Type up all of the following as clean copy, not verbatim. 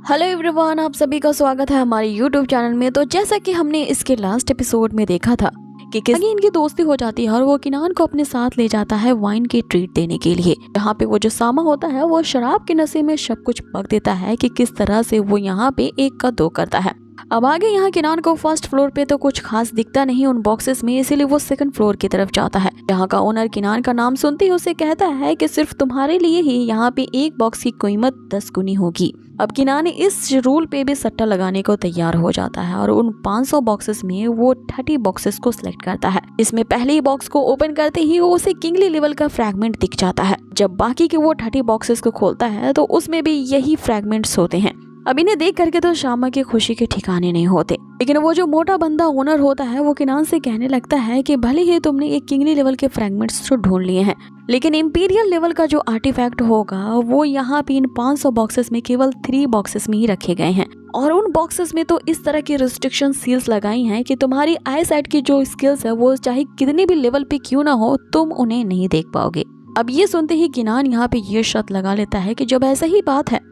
Hello everyone, आप सभी का स्वागत है हमारे यूट्यूब चैनल में। तो जैसा कि हमने इसके लास्ट एपिसोड में देखा था कि किस इनकी दोस्ती हो जाती है और वो किनान को अपने साथ ले जाता है वाइन की ट्रीट देने के लिए, जहाँ पे वो जो सामा होता है वो शराब के नशे में सब कुछ बक देता है कि किस तरह से वो यहाँ पे एक का दो करता है। अब आगे यहाँ किनान को फर्स्ट फ्लोर पे तो कुछ खास दिखता नहीं उन बॉक्सेस में, इसीलिए वो सेकंड फ्लोर की तरफ जाता है, जहाँ का ओनर किनान का नाम सुनते ही उसे कहता है कि सिर्फ तुम्हारे लिए ही यहाँ पे एक बॉक्स की कीमत 10 गुनी होगी। अब किनान इस रूल पे भी सट्टा लगाने को तैयार हो जाता है और उन 500 बॉक्सेस में वो 30 बॉक्सेस को सिलेक्ट करता है। इसमें पहले ही बॉक्स को ओपन करते ही वो उसे किंगली लेवल का फ्रैगमेंट दिख जाता है। जब बाकी के वो 30 बॉक्सेस को खोलता है तो उसमें भी यही फ्रैगमेंट्स होते हैं। अब इन्हें देख करके तो शामा की खुशी के ठिकाने नहीं होते, लेकिन वो जो मोटा बंदा ओनर होता है वो किनान से कहने लगता है कि भले ही तुमने एक किंगली लेवल के फ्रैगमेंट्स तो ढूंढ लिए हैं, लेकिन इंपीरियल लेवल का जो आर्टिफैक्ट होगा वो यहाँ पे इन 500 बॉक्सेस में केवल 3 बॉक्सेस में ही रखे गए हैं। और उन बॉक्सेस में तो इस तरह की रिस्ट्रिक्शन सील्स लगाई हैं कि तुम्हारी आई साइट की जो स्किल्स है वो चाहे कितने भी लेवल पे क्यों ना हो, तुम उन्हें नहीं देख पाओगे। अब ये सुनते ही किनान यहाँ पे ये शर्त लगा लेता है कि जब ऐसा ही बात है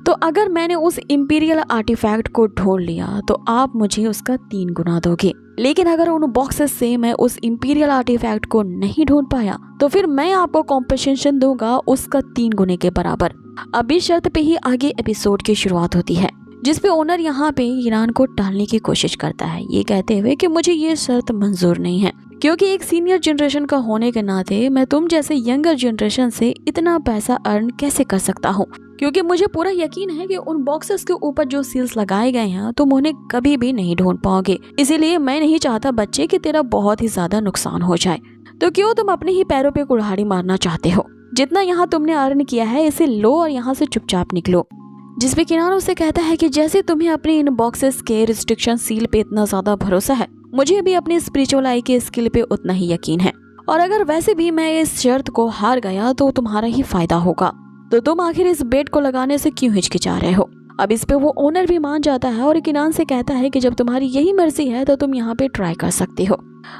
तो अगर मैंने उस इंपीरियल आर्टिफैक्ट को ढूंढ लिया तो आप मुझे उसका 3 गुना दोगे, लेकिन अगर उन बॉक्सेस से मैं उस इंपीरियल आर्टिफैक्ट को नहीं ढूंढ पाया तो फिर मैं आपको कॉम्पेंसेशन दूंगा उसका 3 गुने के बराबर। अब इस शर्त पे ही आगे एपिसोड की शुरुआत होती है, जिसपे ओनर यहाँ पे किनान को टालने की कोशिश करता है, ये कहते हुए कि मुझे ये शर्त मंजूर नहीं है, क्योंकि एक सीनियर जनरेशन का होने के नाते मैं तुम जैसे यंगर जनरेशन से इतना पैसा अर्न कैसे कर सकता हूँ, क्योंकि मुझे पूरा यकीन है कि उन बॉक्सेस के ऊपर जो सील्स लगाए गए हैं तुम उन्हें कभी भी नहीं ढूंढ पाओगे। इसीलिए मैं नहीं चाहता बच्चे कि तेरा बहुत ही ज्यादा नुकसान हो जाए। तो क्यों तुम अपने ही पैरों पे कुल्हाड़ी मारना चाहते हो? जितना यहाँ तुमने अर्न किया है इसे लो और यहाँ से चुपचाप निकलो। जिसपे किनान उसे कहता है कि जैसे तुम्हें अपने इन बॉक्सेस के रिस्ट्रिक्शन सील पे इतना ज्यादा भरोसा है, मुझे भी अपनी स्पिरिचुअल आई के स्किल पे उतना ही यकीन है, और अगर वैसे भी मैं इस शर्त को हार गया तो तुम्हारा ही फायदा होगा, तो तुम आखिर इस बेट को लगाने से क्यों हिचकिचा रहे हो? अब इस पे वो ओनर भी मान जाता है और किनान से कहता है कि जब तुम्हारी यही मर्जी है तो तुम यहाँ पे ट्राई कर सकते हो।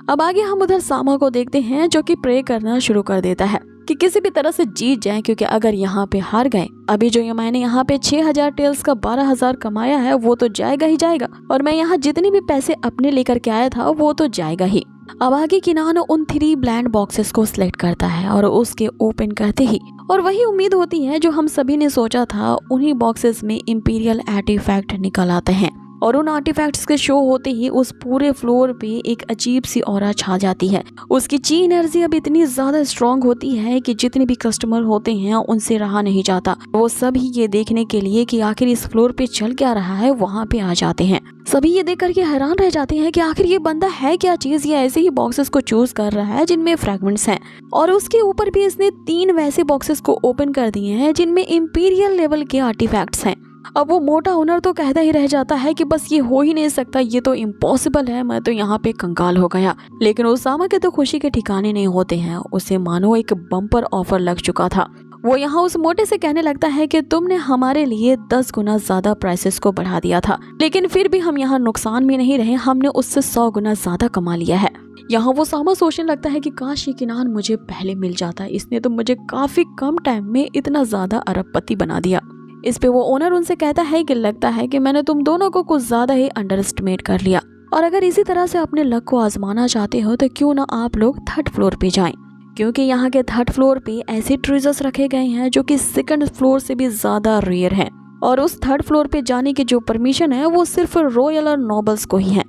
अब आगे हम उधर सामा को देखते हैं जो कि प्रे करना शुरू कर देता है कि किसी भी तरह से जीत जाए, क्योंकि अगर यहाँ पे हार गए, अभी जो ये मैंने यहाँ पे 6000 टेल्स का 12000 कमाया है वो तो जाएगा ही जाएगा, और मैं यहाँ जितने भी पैसे अपने लेकर के आया था वो तो जाएगा ही। अब आगे किनान उन 3 ब्लैंड बॉक्सेस को सिलेक्ट करता है और उसके ओपन करते ही और वही उम्मीद होती है जो हम सभी ने सोचा था, उन्हीं बॉक्सेस में इंपीरियल आर्टिफैक्ट निकल आते हैं और उन आर्टिफैक्ट्स के शो होते ही उस पूरे फ्लोर पे एक अजीब सी ऑरा छा जाती है। उसकी ची एनर्जी अब इतनी ज्यादा स्ट्रांग होती है कि जितने भी कस्टमर होते हैं उनसे रहा नहीं जाता। वो सभी ये देखने के लिए कि आखिर इस फ्लोर पे चल क्या रहा है वहाँ पे आ जाते हैं। सभी ये देख करके हैरान रह जाते हैं कि आखिर ये बंदा है क्या चीज, ये ऐसे ही बॉक्सेस को चूज कर रहा है जिनमें फ्रैगमेंट्स हैं, और उसके ऊपर भी इसने 3 वैसे बॉक्सेस को ओपन कर दिए हैं जिनमें इंपीरियल लेवल के आर्टिफैक्ट्स हैं। अब वो मोटा ओनर तो कहता ही रह जाता है कि बस ये हो ही नहीं सकता, ये तो इम्पॉसिबल है, मैं तो यहाँ पे कंगाल हो गया। लेकिन ओसामा के तो खुशी के ठिकाने नहीं होते हैं, उसे मानो एक बम्पर ऑफर लग चुका था। वो यहाँ उस मोटे से कहने लगता है कि तुमने हमारे लिए 10 गुना ज्यादा प्राइसेस को बढ़ा दिया था, लेकिन फिर भी हम यहाँ नुकसान में नहीं रहे, हमने उससे 100 गुना ज्यादा कमा लिया है। यहाँ वो सामा सोचने लगता है कि काश ये किनान मुझे पहले मिल जाता, इसने तो मुझे काफी कम टाइम में इतना ज्यादा अरबपति बना दिया। इस पे वो ओनर उनसे कहता है कि लगता है कि मैंने तुम दोनों को कुछ ज्यादा ही अंडर एस्टिमेट कर लिया, और अगर इसी तरह से अपने लक को आजमाना चाहते हो तो क्यों ना आप लोग 3rd फ्लोर पे जाएं, क्योंकि यहाँ के 3rd फ्लोर पे ऐसे ट्रेजर्स रखे गए हैं जो कि 2nd फ्लोर से भी ज्यादा रेयर हैं, और उस 3rd फ्लोर पे जाने की जो परमिशन है वो सिर्फ रॉयल और नोबल्स को ही है।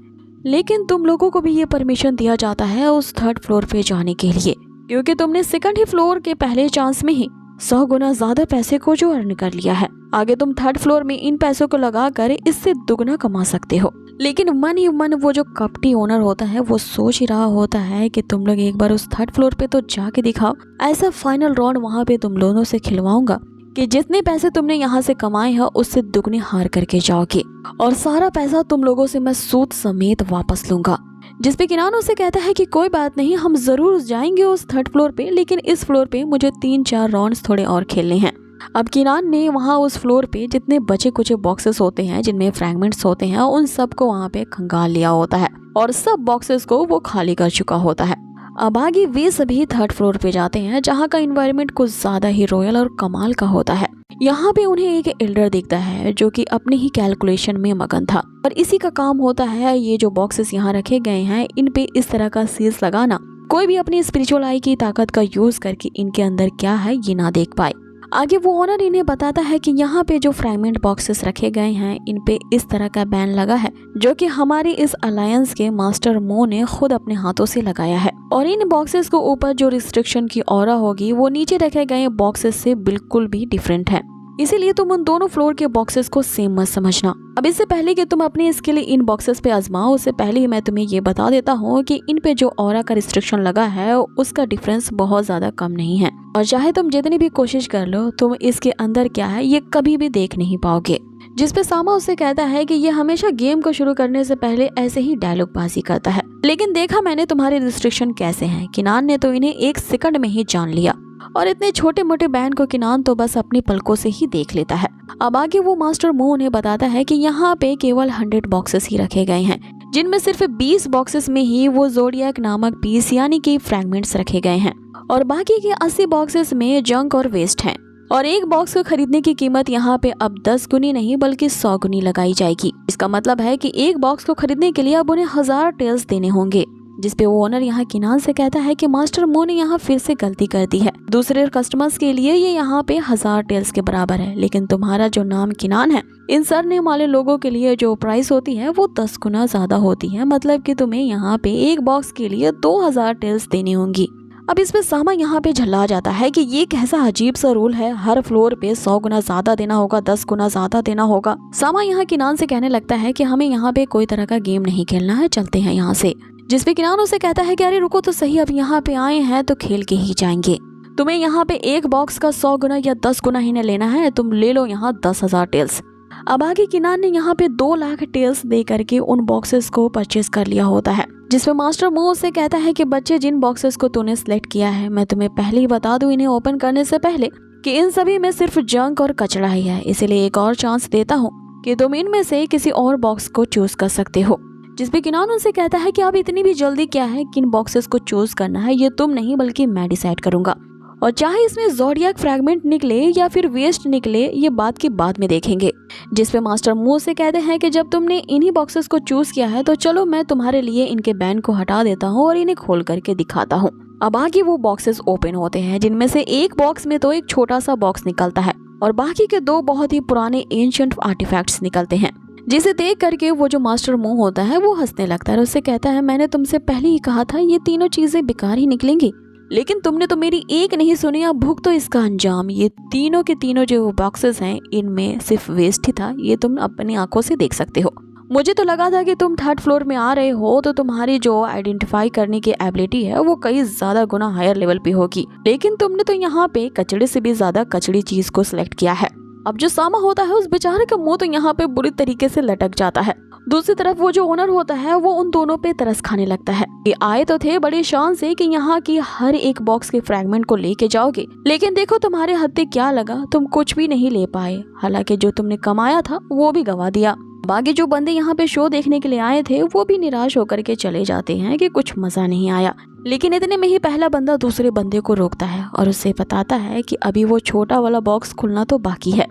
लेकिन तुम लोगों को भी ये परमिशन दिया जाता है उस 3rd फ्लोर पे जाने के लिए, क्योंकि तुमने 2nd ही फ्लोर के पहले चांस में ही 100 गुना ज्यादा पैसे को जो अर्न कर लिया है। आगे तुम 3rd फ्लोर में इन पैसों को लगा कर इससे दुगना कमा सकते हो। लेकिन मन ही मन वो जो कपटी ओनर होता है वो सोच ही रहा होता है कि तुम लोग एक बार उस 3rd फ्लोर पे तो जाके दिखाओ, ऐसा फाइनल राउंड वहाँ पे तुम दोनों से खिलवाऊंगा कि जितने पैसे तुमने यहाँ से कमाए हैं उससे दुगने हार करके जाओगे, और सारा पैसा तुम लोगों से मैं सूद समेत वापस लूंगा। जिसपे किनान उसे कहता है कि कोई बात नहीं, हम जरूर जाएंगे उस 3rd फ्लोर पे, लेकिन इस फ्लोर पे मुझे 3-4 राउंड्स थोड़े और खेलने हैं। अब किनान ने वहाँ उस फ्लोर पे जितने बचे कुछ बॉक्सेस होते हैं जिनमें फ्रैगमेंट्स होते हैं उन सब को वहाँ पे खंगाल लिया होता है, और सब बॉक्सेस को वो खाली कर चुका होता है। अब आगे वे सभी थर्ड फ्लोर पे जाते हैं जहाँ का इन्वायरमेंट कुछ ज्यादा ही रॉयल और कमाल का होता है। यहाँ पे उन्हें एक एल्डर दिखता है जो कि अपनी ही कैलकुलेशन में मगन था और इसी का काम होता है ये जो बॉक्सेस यहाँ रखे गए हैं इन पे इस तरह का सील्स लगाना। कोई भी अपनी स्पिरिचुअल आई की ताकत का यूज करके इनके अंदर क्या है ये ना देख पाए। आगे वो ओनर इन्हें बताता है कि यहाँ पे जो फ्रैगमेंट बॉक्सेस रखे गए हैं इन पे इस तरह का बैन लगा है जो कि हमारी इस अलायंस के मास्टर मो ने खुद अपने हाथों से लगाया है और इन बॉक्सेस को ऊपर जो रिस्ट्रिक्शन की ऑरा होगी वो नीचे रखे गए बॉक्सेस से बिल्कुल भी डिफरेंट है। इसीलिए तुम उन दोनों फ्लोर के बॉक्सेस को सेम मत समझना। अब इससे पहले कि तुम अपने इसके लिए इन बॉक्सेस पे आजमाओ उससे पहले ही मैं तुम्हें ये बता देता हूँ कि इन पे जो ऑरा का रिस्ट्रिक्शन लगा है उसका डिफरेंस बहुत ज्यादा कम नहीं है और चाहे तुम जितनी भी कोशिश कर लो तुम इसके अंदर क्या है ये कभी भी देख नहीं पाओगे। जिसपे सामा उससे कहता है कि ये हमेशा गेम को शुरू करने से पहले ऐसे ही डायलॉग बाजी करता है, लेकिन देखा मैंने तुम्हारे रिस्ट्रिक्शन कैसे हैं। किनान ने तो इन्हें 1 सेकंड में ही जान लिया और इतने छोटे मोटे बैंड को किनान तो बस अपनी पलकों से ही देख लेता है। अब आगे वो मास्टर मो उन्हें बताता है कि यहाँ पे केवल 100 बॉक्सेस ही रखे गए हैं जिनमें सिर्फ 20 बॉक्सेस में ही वो जोडियक नामक पीस यानी कि फ्रैगमेंट्स रखे गए हैं और बाकी के 80 बॉक्सेस में जंक और वेस्ट हैं और एक बॉक्स को खरीदने की कीमत यहाँ पे अब 10 गुनी नहीं बल्कि 100 गुनी लगाई जाएगी। इसका मतलब है कि एक बॉक्स को खरीदने के लिए अब उन्हें 1000 टेल्स देने होंगे। जिसपे वो ओनर यहाँ किनान से कहता है कि मास्टर मो ने यहाँ फिर से गलती कर दी है। दूसरे कस्टमर्स के लिए ये यहाँ पे 1000 टेल्स के बराबर है, लेकिन तुम्हारा जो नाम किनान है इन सरनेम वाले लोगों के लिए जो प्राइस होती है वो 10 गुना ज्यादा होती है। मतलब कि तुम्हें यहाँ पे एक बॉक्स के लिए 2000 टेल्स देनी होंगी। अब इसमें सामा यहाँ पे झल्ला जाता है कि ये कैसा अजीब सा रूल है, हर फ्लोर पे 100 गुना ज्यादा देना होगा, 10 गुना ज्यादा देना होगा। सामा यहाँ किनान से कहने लगता है कि हमें यहाँ पे कोई तरह का गेम नहीं खेलना है, चलते हैं यहाँ से। जिसपे किनान उसे कहता है कि अरे रुको तो सही, अब यहाँ पे आए हैं तो खेल के ही जाएंगे। तुम्हें यहाँ पे एक बॉक्स का 100 गुना या 10 गुना ही नहीं लेना है, तुम ले लो यहाँ 10,000 टेल्स। अब आगे किनान ने यहाँ पे 2 लाख टेल्स दे करके उन बॉक्सेस को परचेज कर लिया होता है। जिसपे मास्टर मो से कहता है कि बच्चे जिन बॉक्सेस को तूने सिलेक्ट किया है मैं तुम्हें पहले ही बता दूं इन्हें ओपन करने से पहले कि इन सभी में सिर्फ जंक और कचरा ही है, इसीलिए एक और चांस देता हूँ कि तुम इनमें से किसी और बॉक्स को चूज कर सकते हो। जिसपे किनान उनसे कहता है कि अब इतनी भी जल्दी क्या है, किन बॉक्सेस को चूज करना है ये तुम नहीं बल्कि मैं डिसाइड करूंगा और चाहे इसमें ज़ोडियक फ्रैगमेंट निकले या फिर वेस्ट निकले ये बात की बाद में देखेंगे। जिसपे मास्टर मो से कहते हैं कि जब तुमने इन्हीं बॉक्सेस को चूज किया है तो चलो मैं तुम्हारे लिए इनके बैन को हटा देता हूँ और इन्हें खोल करके दिखाता हूँ। अब आगे वो बॉक्सेस ओपन होते हैं जिनमें से एक बॉक्स में तो एक छोटा सा बॉक्स निकलता है और बाकी के 2 बहुत ही पुराने एंशिएंट आर्टिफैक्ट्स निकलते हैं। जिसे देख करके वो जो मास्टर मो होता है वो हंसने लगता है और उससे कहता है मैंने तुमसे पहले ही कहा था ये तीनों चीजें बेकार ही निकलेंगी, लेकिन तुमने तो मेरी एक नहीं सुनी, अब भुगतो तो इसका अंजाम। ये तीनों के तीनों जो बॉक्सेस हैं इनमें सिर्फ वेस्ट ही था, ये तुम अपनी आंखों से देख सकते हो। मुझे तो लगा था कि तुम 3rd फ्लोर में आ रहे हो तो तुम्हारी जो आइडेंटिफाई करने की एबिलिटी है वो कई ज्यादा गुना हायर लेवल पे होगी, लेकिन तुमने तो यहाँ पे कचड़े से भी ज्यादा कचड़ी चीज को सिलेक्ट किया है। अब जो सामा होता है उस बेचारे का मुंह तो यहाँ पे बुरी तरीके से लटक जाता है। दूसरी तरफ वो जो ओनर होता है वो उन दोनों पे तरस खाने लगता है। ये आए तो थे बड़ी शान से कि यहाँ की हर एक बॉक्स के फ्रैगमेंट को लेके जाओगे, लेकिन देखो तुम्हारे हत्थे क्या लगा, तुम कुछ भी नहीं ले पाए, हालांकि जो तुमने कमाया था वो भी गवा दिया। बाकी जो बंदे यहाँ पे शो देखने के लिए आए थे वो भी निराश होकर के चले जाते हैं कि कुछ मजा नहीं आया। लेकिन इतने में ही पहला बंदा दूसरे बंदे को रोकता है और उससे बताता है कि अभी वो छोटा वाला बॉक्स खुलना तो बाकी है।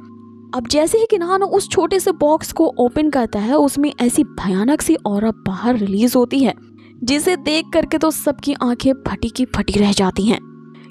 अब जैसे ही किनान उस छोटे से बॉक्स को ओपन करता है उसमें ऐसी भयानक सी ऑरा बाहर रिलीज होती है जिसे देख करके तो सबकी आंखें फटी की फटी रह जाती हैं,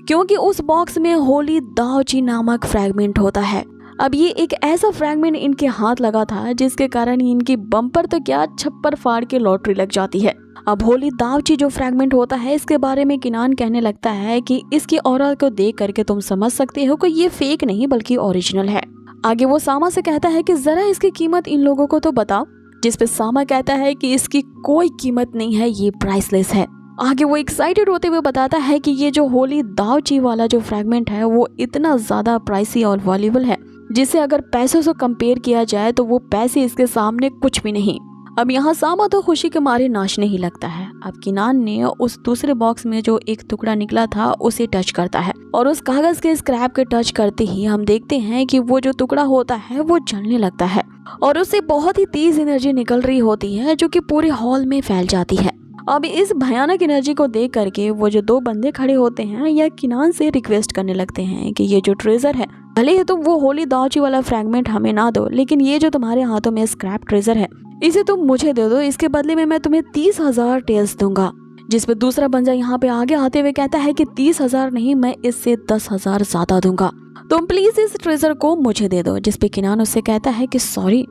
क्योंकि उस बॉक्स में होली दाओची नामक फ्रैगमेंट होता है। अब ये एक ऐसा फ्रैगमेंट इनके हाथ लगा था जिसके कारण इनकी बम्पर तो क्या छप्पर फाड़ के लॉटरी लग जाती है। अब होली दावची जो फ्रैगमेंट होता है इसके बारे में किनान कहने लगता है कि इसकी ऑरा को देख करके तुम समझ सकते हो कि ये फेक नहीं बल्कि ओरिजिनल है। आगे वो सामा से कहता है कि जरा इसकी कीमत इन लोगों को तो बताओ, जिसपे सामा कहता है कि इसकी कोई कीमत नहीं है, ये प्राइसलेस है। आगे वो एक्साइटेड होते हुए बताता है कि ये जो होली दावची वाला जो फ्रैगमेंट है वो इतना ज्यादा प्राइसी और वैल्यूएबल है जिसे अगर पैसों से कंपेयर किया जाए तो वो पैसे इसके सामने कुछ भी नहीं। अब यहाँ सामा तो खुशी के मारे नाचने ही लगता है। अब किनान ने उस दूसरे बॉक्स में जो एक टुकड़ा निकला था उसे टच करता है और उस कागज के स्क्रैप के टच करते ही हम देखते हैं कि वो जो टुकड़ा होता है वो जलने लगता है और उससे बहुत ही तेज एनर्जी निकल रही होती है जो कि पूरे हॉल में फैल जाती है। अब इस भयानक एनर्जी को देख करके वो जो दो बंदे खड़े होते हैं या किनान से रिक्वेस्ट करने लगते हैं कि ये जो ट्रेजर है, भले ही तुम वो होली दाउची वाला फ्रैगमेंट हमें ना दो, लेकिन ये जो तुम्हारे हाथों में स्क्रैप ट्रेजर है इसे तुम मुझे दे दो, इसके बदले में मैं तुम्हें 30,000 टेल्स दूंगा। जिस पे दूसरा बंदा यहाँ पे आगे आते हुए कहता है कि 30,000 नहीं, मैं इससे 10,000 ज्यादा दूंगा, तुम प्लीज इस ट्रेजर को मुझे दे दो। जिस पे किनान उससे कहता है कि सॉरी,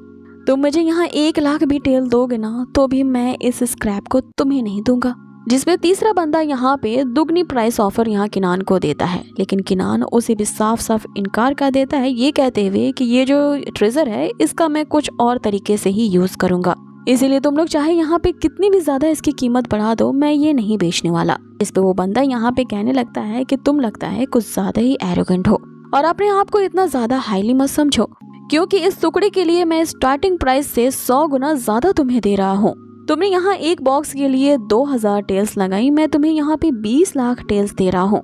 तुम मुझे यहाँ 1,00,000 भी टेल दोगे ना तो भी मैं इस स्क्रैप को तुम्हें नहीं दूंगा। जिसपे तीसरा बंदा यहाँ पे दुगनी प्राइस ऑफर यहाँ किनान को देता है, लेकिन किनान उसे भी साफ साफ इनकार कर देता है, ये कहते हुए कि ये जो ट्रेजर है इसका मैं कुछ और तरीके से ही यूज करूंगा, इसीलिए तुम लोग चाहे यहाँ पे कितनी भी ज्यादा इसकी कीमत बढ़ा दो, मैं ये नहीं बेचने वाला। इस पे वो बंदा यहाँ पे कहने लगता है कि तुम लगता है कुछ ज्यादा ही एरोगेंट हो और अपने आप को इतना ज्यादा हाईली मत समझो, क्योंकि इस टुकड़े के लिए मैं स्टार्टिंग प्राइस से 100 गुना ज्यादा तुम्हें दे रहा हूँ। तुमने यहाँ एक बॉक्स के लिए 2,000 टेल्स लगाई, मैं तुम्हें यहाँ पे 20 लाख टेल्स दे रहा हूँ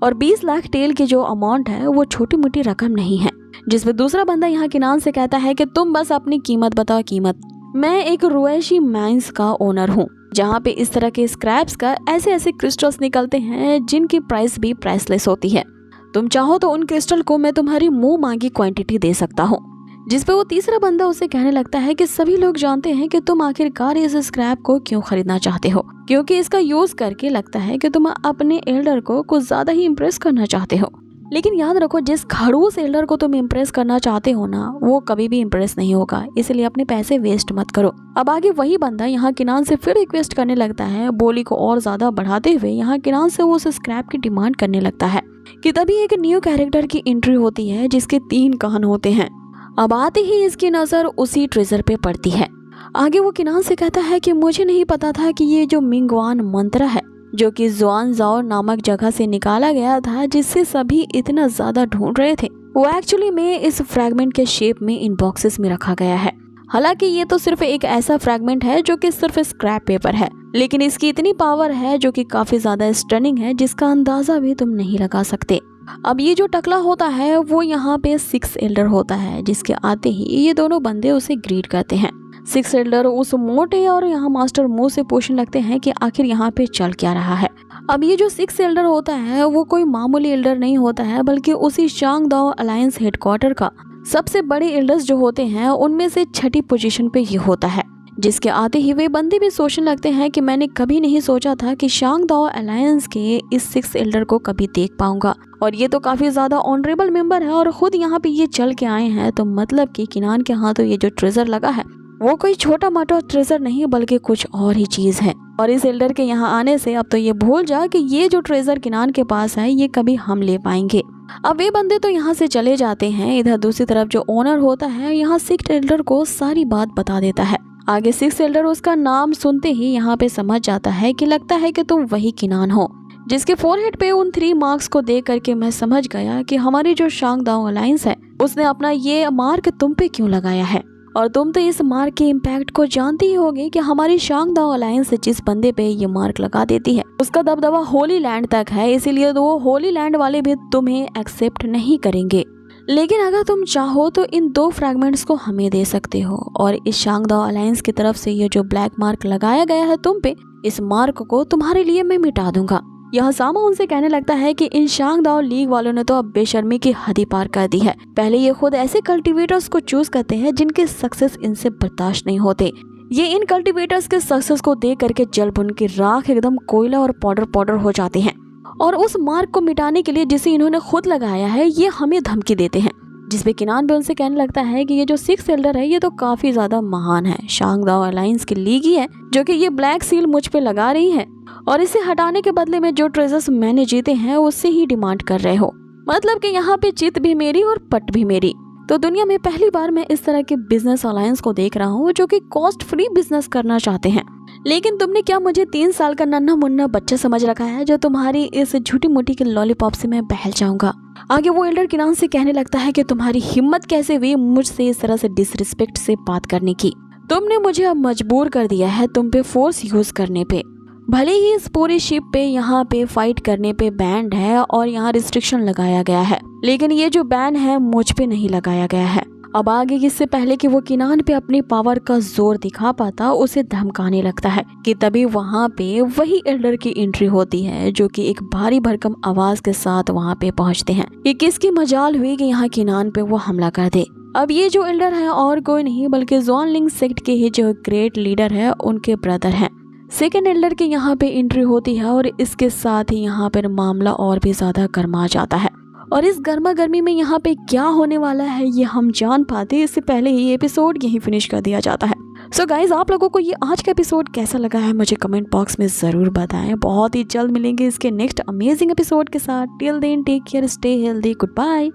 और 20 लाख टेल की जो अमाउंट है वो छोटी मोटी रकम नहीं है। जिसपे दूसरा बंदा यहाँ किनान से कहता है कि तुम बस अपनी कीमत बताओ, कीमत। मैं एक रुएशी माइंस का ओनर हूँ जहाँ पे इस तरह के स्क्रैप्स का ऐसे ऐसे क्रिस्टल्स निकलते हैं जिनकी प्राइस भी प्राइसलेस होती है। तुम चाहो तो उन क्रिस्टल को मैं तुम्हारी मुंह मांगी क्वांटिटी दे सकता हूँ। जिसपे वो तीसरा बंदा उसे कहने लगता है कि सभी लोग जानते हैं कि तुम आखिरकार इस स्क्रैप को क्यों खरीदना चाहते हो, क्योंकि इसका यूज करके लगता है कि तुम अपने एल्डर को कुछ ज्यादा ही इम्प्रेस करना चाहते हो। लेकिन याद रखो, जिस खड़ूस एल्डर को तुम इम्प्रेस करना चाहते हो ना, वो कभी भी इम्प्रेस नहीं होगा, इसलिए अपने पैसे वेस्ट मत करो। अब आगे वही बंदा यहाँ किनान से फिर रिक्वेस्ट करने लगता है, बोली को और ज्यादा बढ़ाते हुए यहाँ किनान से वो उस स्क्रैप की डिमांड करने लगता है कि तभी एक न्यू कैरेक्टर की एंट्री होती है जिसके 3 कान होते हैं। अब आते ही इसकी नजर उसी ट्रेजर पे पड़ती है। आगे वो किनान से कहता है कि मुझे नहीं पता था कि ये जो मिंगवान मंत्र है जो कि ज़ुआनज़ाओ नामक जगह से निकाला गया था, जिससे सभी इतना ज्यादा ढूंढ रहे थे, वो एक्चुअली में इस फ्रैगमेंट के शेप में इन बॉक्सेस में रखा गया है। हालांकि ये तो सिर्फ एक ऐसा फ्रैगमेंट है जो कि सिर्फ स्क्रैप पेपर है, लेकिन इसकी इतनी पावर है जो कि काफी ज्यादा स्टनिंग है, जिसका अंदाजा भी तुम नहीं लगा सकते। अब ये जो टकला होता है वो यहाँ पे 6 एल्डर होता है, जिसके आते ही ये दोनों बंदे उसे ग्रीट करते हैं। 6 एल्डर उस मोटे और यहाँ मास्टर मुंह से पूछने लगते हैं कि आखिर यहाँ पे चल क्या रहा है। अब ये जो 6 एल्डर होता है वो कोई मामूली एल्डर नहीं होता है, बल्कि उसी शांगदाओ अलायंस हेडक्वार्टर का सबसे बड़े एल्डर्स जो होते हैं उनमें से 6ठी पोजीशन पे ये होता है। जिसके आते ही वे बंदे भी सोचने लगते हैं कि मैंने कभी नहीं सोचा था कि शांगदाओ अलायंस के इस 6 एल्डर को कभी देख पाऊंगा, और ये तो काफी ज्यादा ऑनरेबल मेंबर है और खुद यहाँ पे ये चल के आए हैं, तो मतलब कि किनान के हाथों ये जो ट्रेजर लगा है वो कोई छोटा मोटा ट्रेजर नहीं बल्कि कुछ और ही चीज है। और इस एल्डर के यहाँ आने से अब तो ये भूल जा कि ये जो ट्रेजर किनान के पास है ये कभी हम ले पाएंगे। अब वे बंदे तो यहाँ से चले जाते हैं। इधर दूसरी तरफ जो ओनर होता है यहाँ 6 एल्डर को सारी बात बता देता है। आगे 6 एल्डर उसका नाम सुनते ही यहाँ पे समझ जाता है कि लगता है कि तुम वही किनान हो, जिसके फोरहेड पे उन 3 मार्क्स को देख करके मैं समझ गया कि हमारी जो शांगदाओ अलायंस है उसने अपना ये मार्क तुम पे क्यों लगाया है। और तुम तो इस मार्क के इम्पैक्ट को जानती ही होगी कि हमारी शांगदाओ अलायंस जिस बंदे पे ये मार्क लगा देती है उसका दबदबा होली लैंड तक है, इसीलिए तो वो होली लैंड वाले भी तुम्हें एक्सेप्ट नहीं करेंगे। लेकिन अगर तुम चाहो तो इन 2 फ्रैगमेंट्स को हमें दे सकते हो, और इस शांगदाओ अलायंस की तरफ से ये जो ब्लैक मार्क लगाया गया है तुम पे, इस मार्क को तुम्हारे लिए मैं मिटा दूंगा। यह सामा उनसे कहने लगता है कि इन शांगदाओ लीग वालों ने तो अब बेशर्मी की हद ही पार कर दी है। पहले ये खुद ऐसे कल्टीवेटर्स को चूज करते हैं जिनके सक्सेस इनसे बर्दाश्त नहीं होते। ये इन कल्टीवेटर्स के सक्सेस को देख करके जल भुन की राख एकदम कोयला और पाउडर हो जाते हैं, और उस मार्क को मिटाने के लिए जिसे इन्होंने खुद लगाया है ये हमें धमकी देते हैं। जिसपे किनान भी उनसे कहने लगता है कि ये जो 6 एल्डर है ये तो काफी ज्यादा महान है, शांगदाओ अलायंस की लीग ही है जो कि ये ब्लैक सील मुझ पे लगा रही है, और इसे हटाने के बदले में जो ट्रेजर्स मैंने जीते हैं उससे ही डिमांड कर रहे हो। मतलब कि यहाँ पे चित भी मेरी और पट भी मेरी। तो दुनिया में पहली बार मैं इस तरह के बिजनेस अलायंस को देख रहा हूँ जो कि कॉस्ट फ्री बिजनेस करना चाहते हैं। लेकिन तुमने क्या मुझे 3 साल का नन्हा मुन्ना बच्चा समझ रखा है जो तुम्हारी इस झूठी मूठी के लॉलीपॉप से मैं बहल जाऊंगा। आगे वो एल्डर किनान से कहने लगता है कि तुम्हारी हिम्मत कैसे हुई मुझसे इस तरह से डिसरिस्पेक्ट से बात करने की। तुमने मुझे अब मजबूर कर दिया है तुम पे फोर्स यूज करने पे। भले ही इस पूरी शिप पे यहाँ पे फाइट करने पे बैंड है और यहाँ रिस्ट्रिक्शन लगाया गया है, लेकिन ये जो बैन है मुझ पे नहीं लगाया गया है। अब आगे इससे पहले कि वो किनान पे अपनी पावर का जोर दिखा पाता उसे धमकाने लगता है कि तभी वहाँ पे वही एल्डर की एंट्री होती है जो कि एक भारी भरकम आवाज के साथ वहाँ पे पहुँचते हैं। ये किसकी मजाल हुई कि यहाँ किनान पे वो हमला कर दे। अब ये जो एल्डर है और कोई नहीं बल्कि ज़ोनलिंग सेक्ट के ही जो ग्रेट लीडर है उनके ब्रदर हैं। सेकेंड एल्डर के यहाँ पे एंट्री होती है और इसके साथ ही यहाँ पर मामला और भी ज्यादा गर्मा जाता है। और इस गर्मा गर्मी में यहाँ पे क्या होने वाला है ये हम जान पाते इससे पहले ही एपिसोड यहीं फिनिश कर दिया जाता है। सो गाइज, आप लोगों को ये आज का एपिसोड कैसा लगा है मुझे कमेंट बॉक्स में ज़रूर बताएं। बहुत ही जल्द मिलेंगे इसके नेक्स्ट अमेजिंग एपिसोड के साथ। Till then take care, stay healthy, good bye.